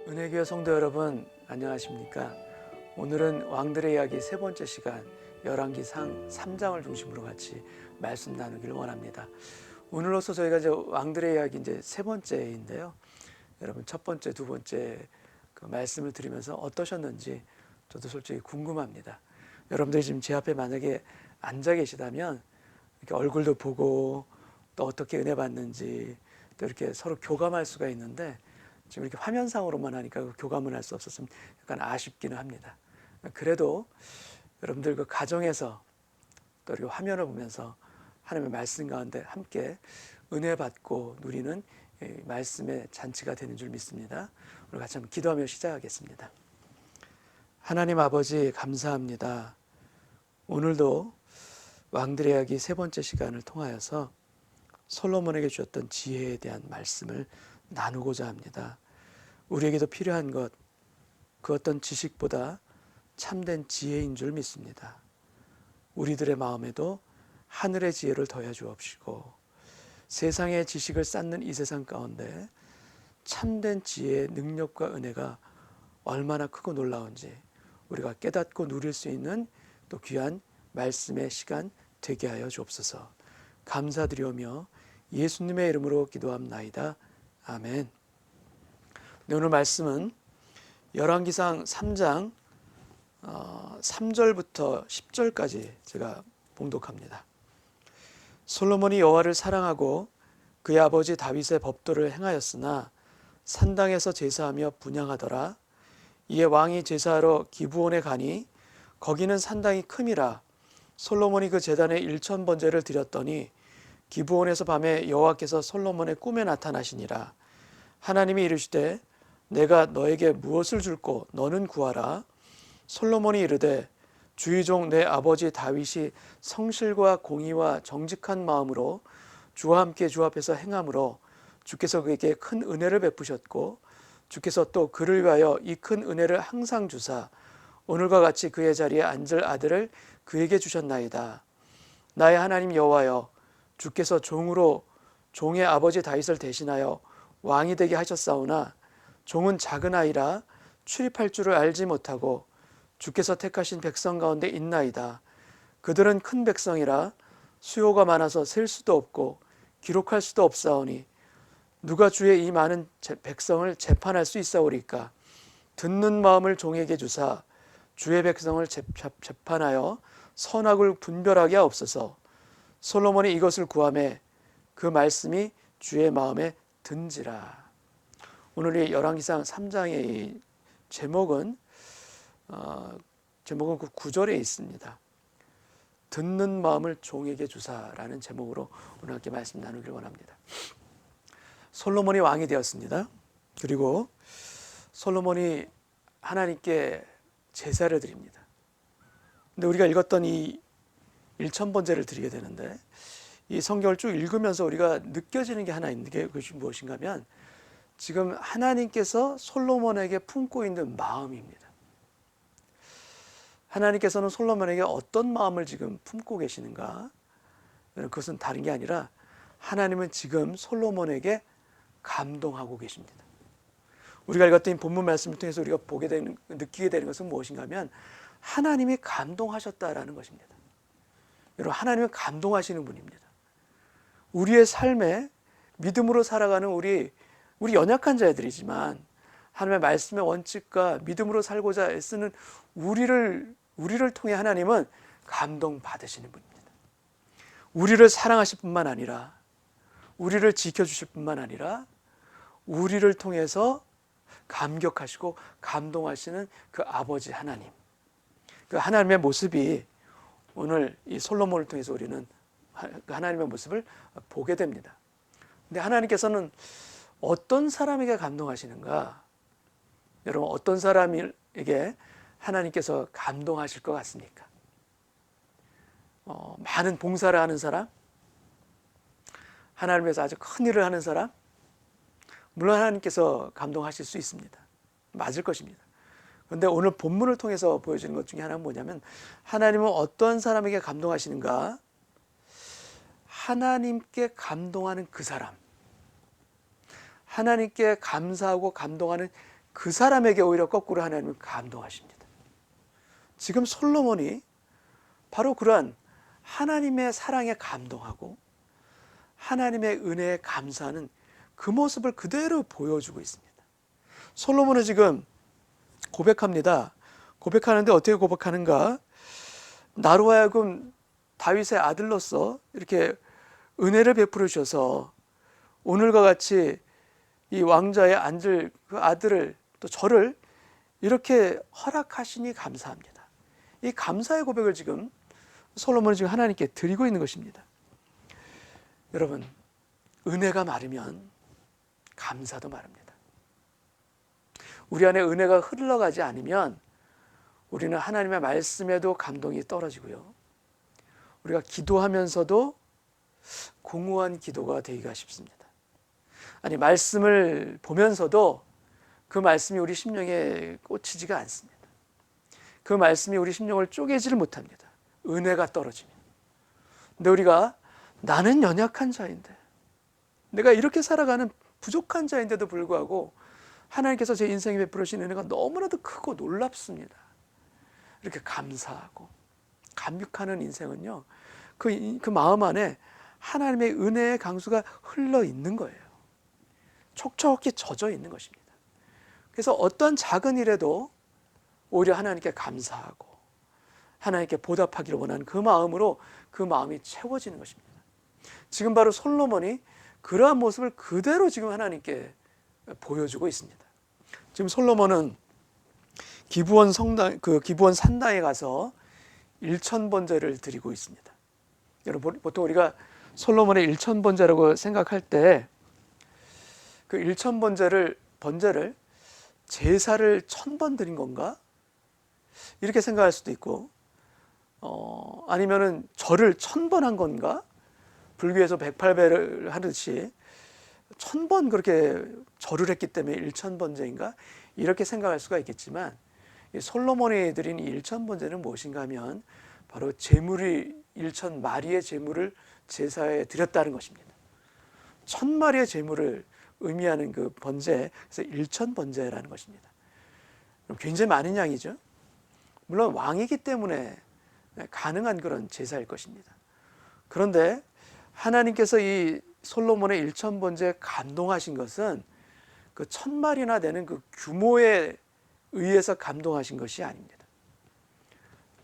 은혜교회 성도 여러분, 안녕하십니까? 오늘은 왕들의 이야기 세 번째 시간 열왕기상 3장을 중심으로 같이 말씀 나누기를 원합니다. 오늘로서 저희가 이제 왕들의 이야기 이제 세 번째인데요. 여러분 첫 번째, 두 번째 그 말씀을 들으면서 어떠셨는지 저도 솔직히 궁금합니다. 여러분들이 지금 제 앞에 만약에 앉아 계시다면 이렇게 얼굴도 보고 또 어떻게 은혜 받는지 또 이렇게 서로 교감할 수가 있는데 지금 이렇게 화면상으로만 하니까 그 교감을 할 수 없었으면 약간 아쉽기는 합니다. 그래도 여러분들 그 가정에서 또 이렇게 화면을 보면서 하나님의 말씀 가운데 함께 은혜 받고 누리는 말씀의 잔치가 되는 줄 믿습니다. 오늘 같이 한번 기도하며 시작하겠습니다. 하나님 아버지 감사합니다. 오늘도 왕들의 이야기 세 번째 시간을 통하여서 솔로몬에게 주었던 지혜에 대한 말씀을 나누고자 합니다. 우리에게도 필요한 것, 그 어떤 지식보다 참된 지혜인 줄 믿습니다. 우리들의 마음에도 하늘의 지혜를 더해 주옵시고 세상의 지식을 쌓는 이 세상 가운데 참된 지혜의 능력과 은혜가 얼마나 크고 놀라운지 우리가 깨닫고 누릴 수 있는 또 귀한 말씀의 시간 되게 하여 주옵소서. 감사드리오며 예수님의 이름으로 기도합나이다. 아멘. 네, 오늘 말씀은 열왕기상 3장 3절부터 10절까지 제가 봉독합니다. 솔로몬이 여호와를 사랑하고 그의 아버지 다윗의 법도를 행하였으나 산당에서 제사하며 분향하더라. 이에 왕이 제사하러 기브온에 가니 거기는 산당이 큼이라. 솔로몬이 그 제단에 1000번제를 드렸더니 기브온에서 밤에 여호와께서 솔로몬의 꿈에 나타나시니라. 하나님이 이르시되 내가 너에게 무엇을 줄꼬 너는 구하라. 솔로몬이 이르되 주의 종 내 아버지 다윗이 성실과 공의와 정직한 마음으로 주와 함께 주 앞에서 행함으로 주께서 그에게 큰 은혜를 베푸셨고 주께서 또 그를 위하여 이 큰 은혜를 항상 주사 오늘과 같이 그의 자리에 앉을 아들을 그에게 주셨나이다. 나의 하나님 여호와여, 주께서 종으로 종의 아버지 다윗을 대신하여 왕이 되게 하셨사오나 종은 작은 아이라 출입할 줄을 알지 못하고 주께서 택하신 백성 가운데 있나이다. 그들은 큰 백성이라 수요가 많아서 셀 수도 없고 기록할 수도 없사오니 누가 주의 이 많은 백성을 재판할 수 있사오리까. 듣는 마음을 종에게 주사 주의 백성을 재판하여 선악을 분별하게 하옵소서. 솔로몬이 이것을 구하매 그 말씀이 주의 마음에 든지라. 오늘 이 열왕기상 3장의 이 제목은 그 9절에 있습니다. 듣는 마음을 종에게 주사라는 제목으로 오늘 함께 말씀 나누길 원합니다. 솔로몬이 왕이 되었습니다. 그리고 솔로몬이 하나님께 제사를 드립니다. 근데 우리가 읽었던 이 1000번제를 드리게 되는데 이 성경을 쭉 읽으면서 우리가 느껴지는 게 하나 있는 게 그것이 무엇인가 하면 지금 하나님께서 솔로몬에게 품고 있는 마음입니다. 하나님께서는 솔로몬에게 어떤 마음을 지금 품고 계시는가? 그것은 다른 게 아니라 하나님은 지금 솔로몬에게 감동하고 계십니다. 우리가 읽었던 본문 말씀을 통해서 우리가 느끼게 되는 것은 무엇인가 하면 하나님이 감동하셨다라는 것입니다. 여러분, 하나님은 감동하시는 분입니다. 우리의 삶에 믿음으로 살아가는 우리 연약한 자들이지만 하나님의 말씀의 원칙과 믿음으로 살고자 애쓰는 우리를 통해 하나님은 감동받으시는 분입니다. 우리를 사랑하실 뿐만 아니라 우리를 지켜주실 뿐만 아니라 우리를 통해서 감격하시고 감동하시는 그 아버지 하나님, 그 하나님의 모습이 오늘 이 솔로몬을 통해서 우리는 하나님의 모습을 보게 됩니다. 근데 하나님께서는 어떤 사람에게 감동하시는가? 여러분, 어떤 사람에게 하나님께서 감동하실 것 같습니까? 많은 봉사를 하는 사람? 하나님을 위해서 아주 큰 일을 하는 사람? 물론 하나님께서 감동하실 수 있습니다. 맞을 것입니다. 그런데 오늘 본문을 통해서 보여주는 것 중에 하나는 뭐냐면 하나님은 어떤 사람에게 감동하시는가? 하나님께 감동하는 그 사람, 하나님께 감사하고 감동하는 그 사람에게 오히려 거꾸로 하나님은 감동하십니다. 지금 솔로몬이 바로 그러한 하나님의 사랑에 감동하고 하나님의 은혜에 감사하는 그 모습을 그대로 보여주고 있습니다. 솔로몬은 지금 고백합니다. 고백하는데 어떻게 고백하는가? 나로 하여금 다윗의 아들로서 이렇게 은혜를 베풀어 주셔서 오늘과 같이 이 왕좌에 앉을 그 아들을 또 저를 이렇게 허락하시니 감사합니다. 이 감사의 고백을 지금 솔로몬이 지금 하나님께 드리고 있는 것입니다. 여러분, 은혜가 마르면 감사도 마릅니다. 우리 안에 은혜가 흘러가지 않으면 우리는 하나님의 말씀에도 감동이 떨어지고요. 우리가 기도하면서도 공허한 기도가 되기가 쉽습니다. 아니, 말씀을 보면서도 그 말씀이 우리 심령에 꽂히지가 않습니다. 그 말씀이 우리 심령을 쪼개지를 못합니다. 은혜가 떨어집니다. 근데 우리가 나는 연약한 자인데, 내가 이렇게 살아가는 부족한 자인데도 불구하고 하나님께서 제 인생에 베풀어 주신 은혜가 너무나도 크고 놀랍습니다. 이렇게 감사하고 감격하는 인생은요, 그 마음 안에 하나님의 은혜의 강수가 흘러 있는 거예요. 촉촉히 젖어 있는 것입니다. 그래서 어떠한 작은 일에도 오히려 하나님께 감사하고 하나님께 보답하기를 원하는 그 마음으로 그 마음이 채워지는 것입니다. 지금 바로 솔로몬이 그러한 모습을 그대로 지금 하나님께 보여주고 있습니다. 지금 솔로몬은 기브온 성당, 그 기브온 산당에 가서 1000번제를 드리고 있습니다. 여러분, 보통 우리가 솔로몬의 1000번제라고 생각할 때 그 1000번제를 제사를 1000번 드린 건가? 이렇게 생각할 수도 있고, 아니면은 절을 1000번 한 건가? 불교에서 108배를 하듯이 1000번 그렇게 절을 했기 때문에 1000번제인가? 이렇게 생각할 수가 있겠지만, 솔로몬이 드린 1000번제는 무엇인가 하면 바로 제물이 1000마리의 제물을 제사에 드렸다는 것입니다. 1000마리의 제물을 의미하는 그 번제, 그래서 1000번제라는 것입니다. 굉장히 많은 양이죠. 물론 왕이기 때문에 가능한 그런 제사일 것입니다. 그런데 하나님께서 이 솔로몬의 1000번제에 감동하신 것은 그 1000마리나 되는 그 규모에 의해서 감동하신 것이 아닙니다.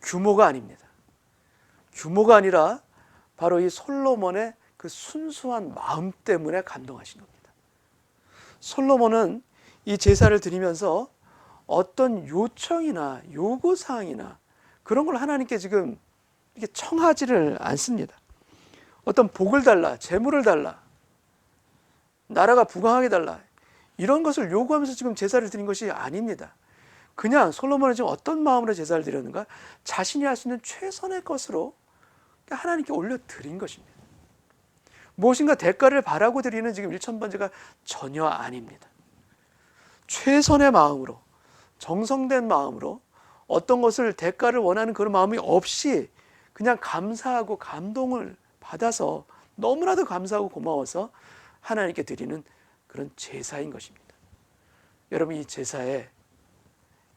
규모가 아닙니다. 규모가 아니라 바로 이 솔로몬의 그 순수한 마음 때문에 감동하신 겁니다. 솔로몬은 이 제사를 드리면서 어떤 요청이나 요구사항이나 그런 걸 하나님께 지금 이렇게 청하지를 않습니다. 어떤 복을 달라, 재물을 달라, 나라가 부강하게 달라, 이런 것을 요구하면서 지금 제사를 드린 것이 아닙니다. 그냥 솔로몬은 지금 어떤 마음으로 제사를 드렸는가? 자신이 할 수 있는 최선의 것으로 하나님께 올려드린 것입니다. 무엇인가 대가를 바라고 드리는 지금 1000번제가 전혀 아닙니다. 최선의 마음으로, 정성된 마음으로 어떤 것을 대가를 원하는 그런 마음이 없이 그냥 감사하고 감동을 받아서 너무나도 감사하고 고마워서 하나님께 드리는 그런 제사인 것입니다. 여러분, 이 제사에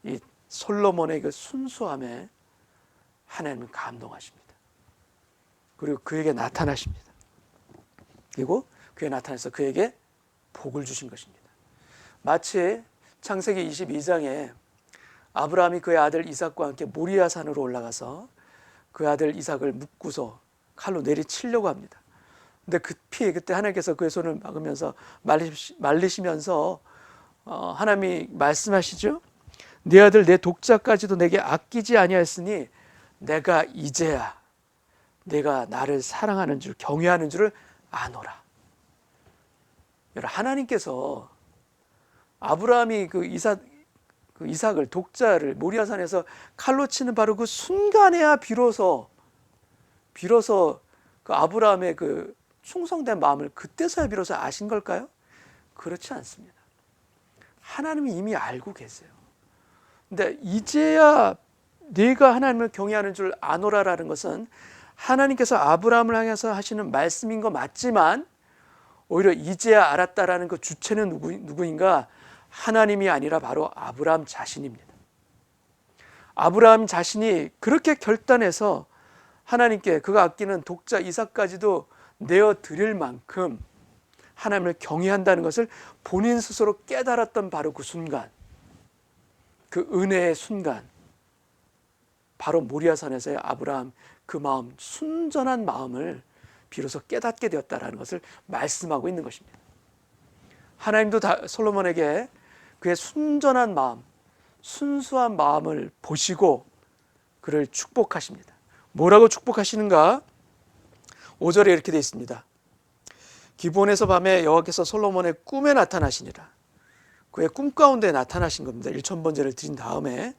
이 솔로몬의 그 순수함에 하나님은 감동하십니다. 그리고 그에게 나타나십니다. 그리고 그에 나타나서 그에게 복을 주신 것입니다. 마치 창세기 22장에 아브라함이 그의 아들 이삭과 함께 모리아 산으로 올라가서 그 아들 이삭을 묶고서 칼로 내리치려고 합니다. 근데 그때 하나님께서 그의 손을 막으면서 말리시면서 하나님이 말씀하시죠. 내 아들 내 독자까지도 내게 아끼지 아니하였으니 내가 이제야 내가 나를 사랑하는 줄 경외하는 줄을 아노라. 여러분, 하나님께서 아브라함이 그 이삭을 독자를 모리아산에서 칼로 치는 바로 그 순간에야 비로소 그 아브라함의 그 충성된 마음을 그때서야 비로소 아신 걸까요? 그렇지 않습니다. 하나님이 이미 알고 계세요. 근데 이제야 네가 하나님을 경외하는 줄 아노라라는 것은 하나님께서 아브라함을 향해서 하시는 말씀인 거 맞지만 오히려 이제야 알았다라는 그 주체는 누구인가? 하나님이 아니라 바로 아브라함 자신입니다. 아브라함 자신이 그렇게 결단해서 하나님께 그가 아끼는 독자 이삭까지도 내어 드릴 만큼 하나님을 경외한다는 것을 본인 스스로 깨달았던 바로 그 순간, 그 은혜의 순간, 바로 모리아산에서의 아브라함 그 마음, 순전한 마음을 비로소 깨닫게 되었다는 것을 말씀하고 있는 것입니다. 하나님도 솔로몬에게 그의 순전한 마음, 순수한 마음을 보시고 그를 축복하십니다. 뭐라고 축복하시는가? 5절에 이렇게 되어 있습니다. 기브온에서 밤에 여호와께서 솔로몬의 꿈에 나타나시니라. 그의 꿈 가운데 나타나신 겁니다. 1,000번제를 드린 다음에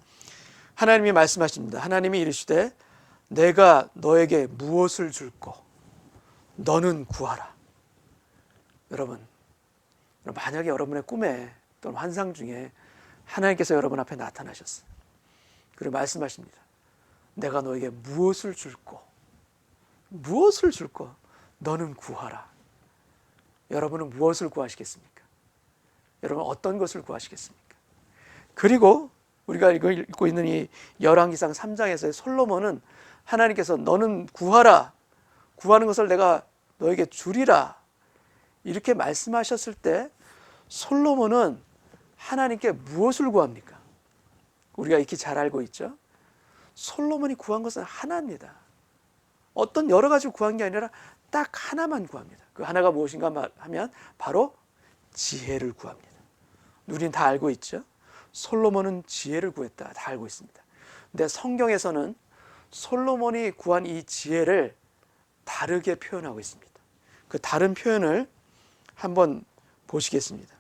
하나님이 말씀하십니다. 하나님이 이르시되 내가 너에게 무엇을 줄꼬 너는 구하라. 여러분, 만약에 여러분의 꿈에 또는 환상 중에 하나님께서 여러분 앞에 나타나셨어요. 그리고 말씀하십니다. 내가 너에게 무엇을 줄꼬 너는 구하라. 여러분은 무엇을 구하시겠습니까? 여러분 어떤 것을 구하시겠습니까? 그리고 우리가 읽고 있는 이 열왕기상 3장에서의 솔로몬은 하나님께서 너는 구하라, 구하는 것을 내가 너에게 주리라 이렇게 말씀하셨을 때 솔로몬은 하나님께 무엇을 구합니까? 우리가 익히 잘 알고 있죠. 솔로몬이 구한 것은 하나입니다. 어떤 여러 가지 구한 게 아니라 딱 하나만 구합니다. 그 하나가 무엇인가 하면 바로 지혜를 구합니다. 우리는 다 알고 있죠. 솔로몬은 지혜를 구했다. 다 알고 있습니다. 근데 성경에서는 솔로몬이 구한 이 지혜를 다르게 표현하고 있습니다. 그 다른 표현을 한번 보시겠습니다.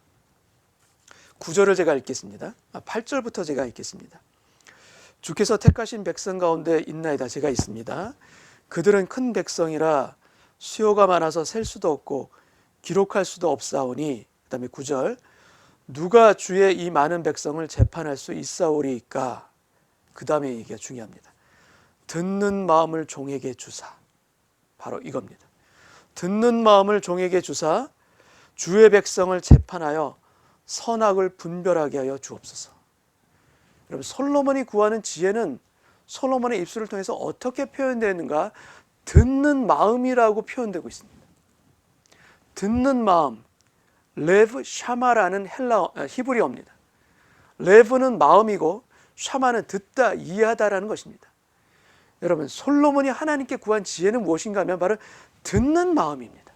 9절을 제가 읽겠습니다. 8절부터 제가 읽겠습니다. 주께서 택하신 백성 가운데 있나이다. 제가 있습니다. 그들은 큰 백성이라 수요가 많아서 셀 수도 없고 기록할 수도 없사오니, 그 다음에 9절, 누가 주의 이 많은 백성을 재판할 수 있사오리까? 그 다음에 이게 중요합니다. 듣는 마음을 종에게 주사. 바로 이겁니다. 듣는 마음을 종에게 주사 주의 백성을 재판하여 선악을 분별하게 하여 주옵소서. 여러분, 솔로몬이 구하는 지혜는 솔로몬의 입술을 통해서 어떻게 표현되는가? 듣는 마음이라고 표현되고 있습니다. 듣는 마음, 레브 샤마라는 히브리어입니다. 레브는 마음이고 샤마는 듣다, 이해하다라는 것입니다. 여러분, 솔로몬이 하나님께 구한 지혜는 무엇인가 하면 바로 듣는 마음입니다.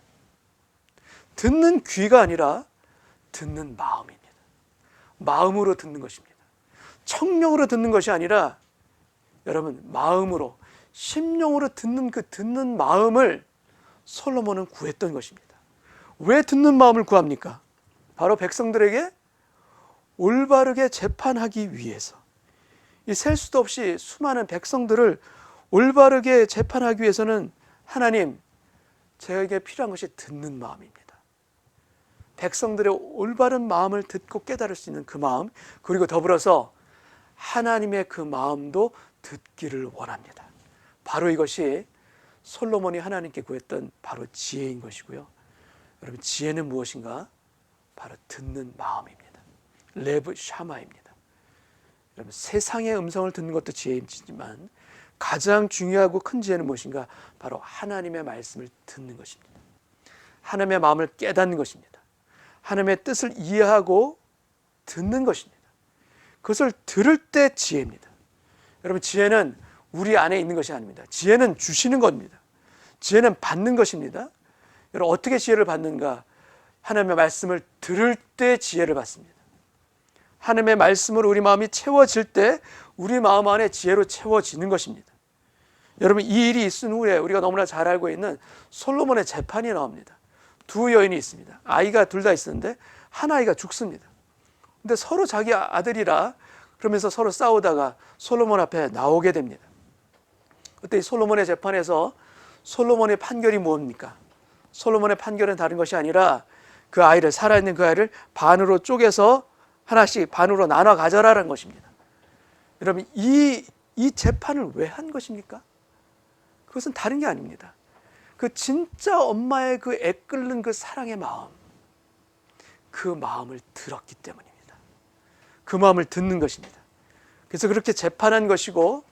듣는 귀가 아니라 듣는 마음입니다. 마음으로 듣는 것입니다. 청력으로 듣는 것이 아니라 여러분, 마음으로, 심령으로 듣는 그 듣는 마음을 솔로몬은 구했던 것입니다. 왜 듣는 마음을 구합니까? 바로 백성들에게 올바르게 재판하기 위해서. 이 셀 수도 없이 수많은 백성들을 올바르게 재판하기 위해서는 하나님, 저에게 필요한 것이 듣는 마음입니다. 백성들의 올바른 마음을 듣고 깨달을 수 있는 그 마음, 그리고 더불어서 하나님의 그 마음도 듣기를 원합니다. 바로 이것이 솔로몬이 하나님께 구했던 바로 지혜인 것이고요. 여러분, 지혜는 무엇인가? 바로 듣는 마음입니다. 레브 샤마입니다. 여러분, 세상의 음성을 듣는 것도 지혜이지만 가장 중요하고 큰 지혜는 무엇인가? 바로 하나님의 말씀을 듣는 것입니다. 하나님의 마음을 깨닫는 것입니다. 하나님의 뜻을 이해하고 듣는 것입니다. 그것을 들을 때 지혜입니다. 여러분, 지혜는 우리 안에 있는 것이 아닙니다. 지혜는 주시는 겁니다. 지혜는 받는 것입니다. 여러분, 어떻게 지혜를 받는가? 하나님의 말씀을 들을 때 지혜를 받습니다. 하나님의 말씀으로 우리 마음이 채워질 때 우리 마음 안에 지혜로 채워지는 것입니다. 여러분, 이 일이 있은 후에 우리가 너무나 잘 알고 있는 솔로몬의 재판이 나옵니다. 두 여인이 있습니다. 아이가 둘 다 있었는데 한 아이가 죽습니다. 근데 서로 자기 아들이라 그러면서 서로 싸우다가 솔로몬 앞에 나오게 됩니다. 그때 솔로몬의 재판에서 솔로몬의 판결이 뭡니까? 솔로몬의 판결은 다른 것이 아니라 그 아이를, 살아있는 그 아이를 반으로 쪼개서 하나씩 반으로 나눠 가져라라는 것입니다. 여러분, 이 재판을 왜 한 것입니까? 그것은 다른 게 아닙니다. 그 진짜 엄마의 그 애끓는 그 사랑의 마음, 그 마음을 들었기 때문입니다. 그 마음을 듣는 것입니다. 그래서 그렇게 재판한 것이고,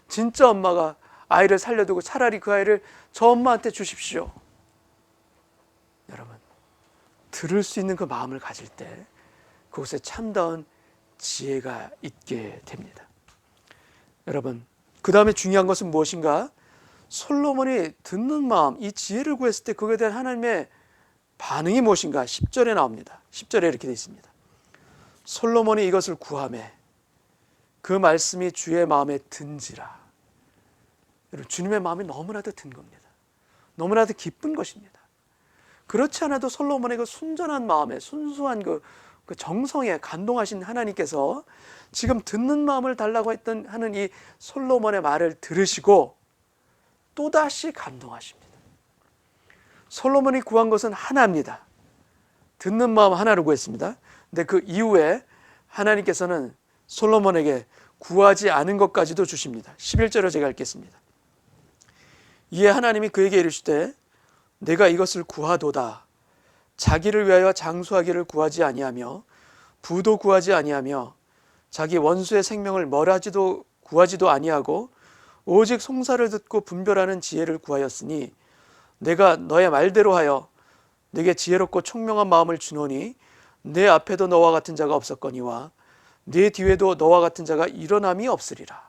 진짜 엄마가 아이를 살려두고 차라리 그 아이를 저 엄마한테 주십시오. 여러분, 들을 수 있는 그 마음을 가질 때 그곳에 참다운 지혜가 있게 됩니다. 여러분, 그 다음에 중요한 것은 무엇인가? 솔로몬이 듣는 마음, 이 지혜를 구했을 때 그거에 대한 하나님의 반응이 무엇인가? 10절에 나옵니다. 10절에 이렇게 되어 있습니다. 솔로몬이 이것을 구하매 그 말씀이 주의 마음에 든지라. 여러분, 주님의 마음이 너무나도 든 겁니다. 너무나도 기쁜 것입니다. 그렇지 않아도 솔로몬의 그 순전한 마음에, 순수한 그 정성에 감동하신 하나님께서 지금 듣는 마음을 달라고 하는 이 솔로몬의 말을 들으시고 또다시 감동하십니다. 솔로몬이 구한 것은 하나입니다. 듣는 마음 하나를 구했습니다. 근데 그 이후에 하나님께서는 솔로몬에게 구하지 않은 것까지도 주십니다. 11절을 제가 읽겠습니다. 이에 하나님이 그에게 이르시되 내가 이것을 구하도다. 자기를 위하여 장수하기를 구하지 아니하며 부도 구하지 아니하며 자기 원수의 생명을 멸하지도 구하지도 아니하고 오직 송사를 듣고 분별하는 지혜를 구하였으니 내가 너의 말대로 하여 네게 지혜롭고 총명한 마음을 주노니 내 앞에도 너와 같은 자가 없었거니와 네 뒤에도 너와 같은 자가 일어남이 없으리라.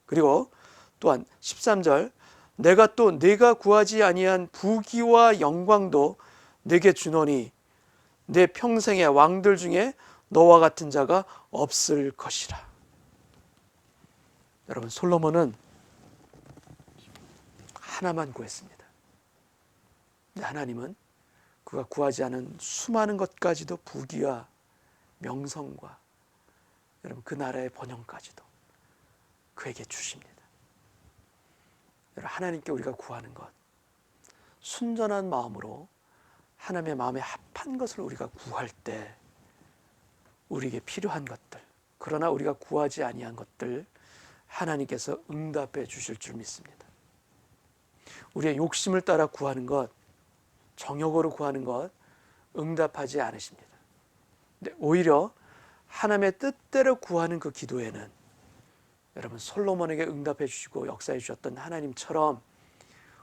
그리고 또한 13절 내가 또 네가 구하지 아니한 부귀와 영광도 네게 주노니 내 평생의 왕들 중에 너와 같은 자가 없을 것이라. 여러분, 솔로몬은 하나만 구했습니다. 근데 하나님은 그가 구하지 않은 수많은 것까지도 부귀와 명성과 여러분 그 나라의 번영까지도 그에게 주십니다. 여러분, 하나님께 우리가 구하는 것, 순전한 마음으로 하나님의 마음에 합한 것을 우리가 구할 때 우리에게 필요한 것들, 그러나 우리가 구하지 아니한 것들 하나님께서 응답해 주실 줄 믿습니다. 우리의 욕심을 따라 구하는 것, 정욕으로 구하는 것 응답하지 않으십니다. 근데 오히려 하나님의 뜻대로 구하는 그 기도에는 여러분, 솔로몬에게 응답해 주시고 역사해 주셨던 하나님처럼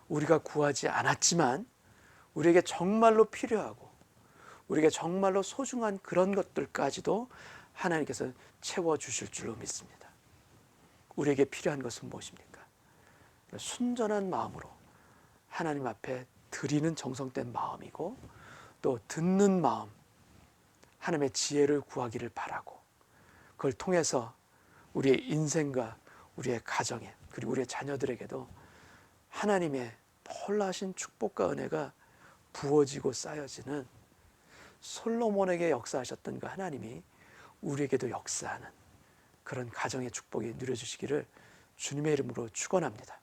우리가 구하지 않았지만 우리에게 정말로 필요하고 우리에게 정말로 소중한 그런 것들까지도 하나님께서 채워주실 줄로 믿습니다. 우리에게 필요한 것은 무엇입니까? 순전한 마음으로 하나님 앞에 드리는 정성된 마음이고 또 듣는 마음, 하나님의 지혜를 구하기를 바라고 그걸 통해서 우리의 인생과 우리의 가정에 그리고 우리의 자녀들에게도 하나님의 놀라신 축복과 은혜가 부어지고 쌓여지는 솔로몬에게 역사하셨던 그 하나님이 우리에게도 역사하는 그런 가정의 축복이 누려주시기를 주님의 이름으로 축원합니다.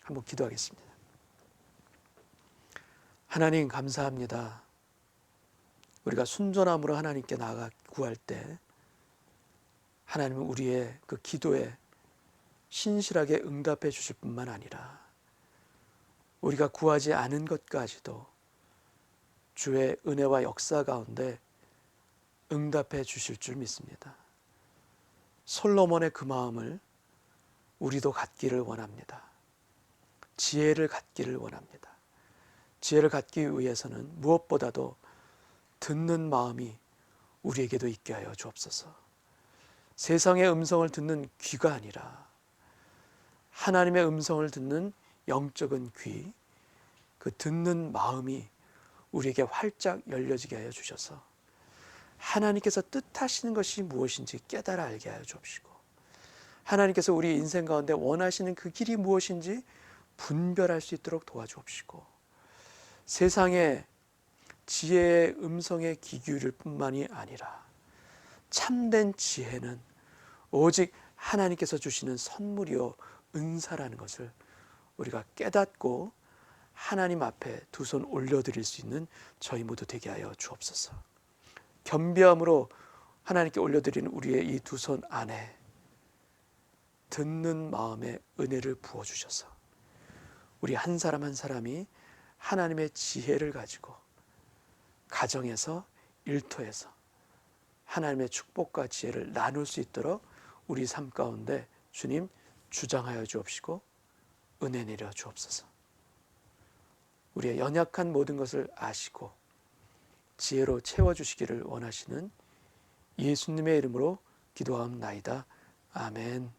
한번 기도하겠습니다. 하나님, 감사합니다. 우리가 순전함으로 하나님께 나아가 구할 때 하나님은 우리의 그 기도에 신실하게 응답해 주실 뿐만 아니라 우리가 구하지 않은 것까지도 주의 은혜와 역사 가운데 응답해 주실 줄 믿습니다. 솔로몬의 그 마음을 우리도 갖기를 원합니다. 지혜를 갖기를 원합니다. 지혜를 갖기 위해서는 무엇보다도 듣는 마음이 우리에게도 있게 하여 주옵소서. 세상의 음성을 듣는 귀가 아니라 하나님의 음성을 듣는 영적인 귀, 그 듣는 마음이 우리에게 활짝 열려지게 하여 주셔서 하나님께서 뜻하시는 것이 무엇인지 깨달아 알게 하여 주옵시고 하나님께서 우리 인생 가운데 원하시는 그 길이 무엇인지 분별할 수 있도록 도와주옵시고 세상의 지혜의 음성에 귀 기울일 뿐만이 아니라 참된 지혜는 오직 하나님께서 주시는 선물이요 은사라는 것을 우리가 깨닫고 하나님 앞에 두 손 올려드릴 수 있는 저희 모두 되게 하여 주옵소서. 겸비함으로 하나님께 올려드리는 우리의 이 두 손 안에 듣는 마음의 은혜를 부어주셔서 우리 한 사람 한 사람이 하나님의 지혜를 가지고 가정에서 일터에서 하나님의 축복과 지혜를 나눌 수 있도록 우리 삶 가운데 주님 주장하여 주옵시고 은혜 내려 주옵소서. 우리의 연약한 모든 것을 아시고 지혜로 채워주시기를 원하시는 예수님의 이름으로 기도하옵나이다. 아멘.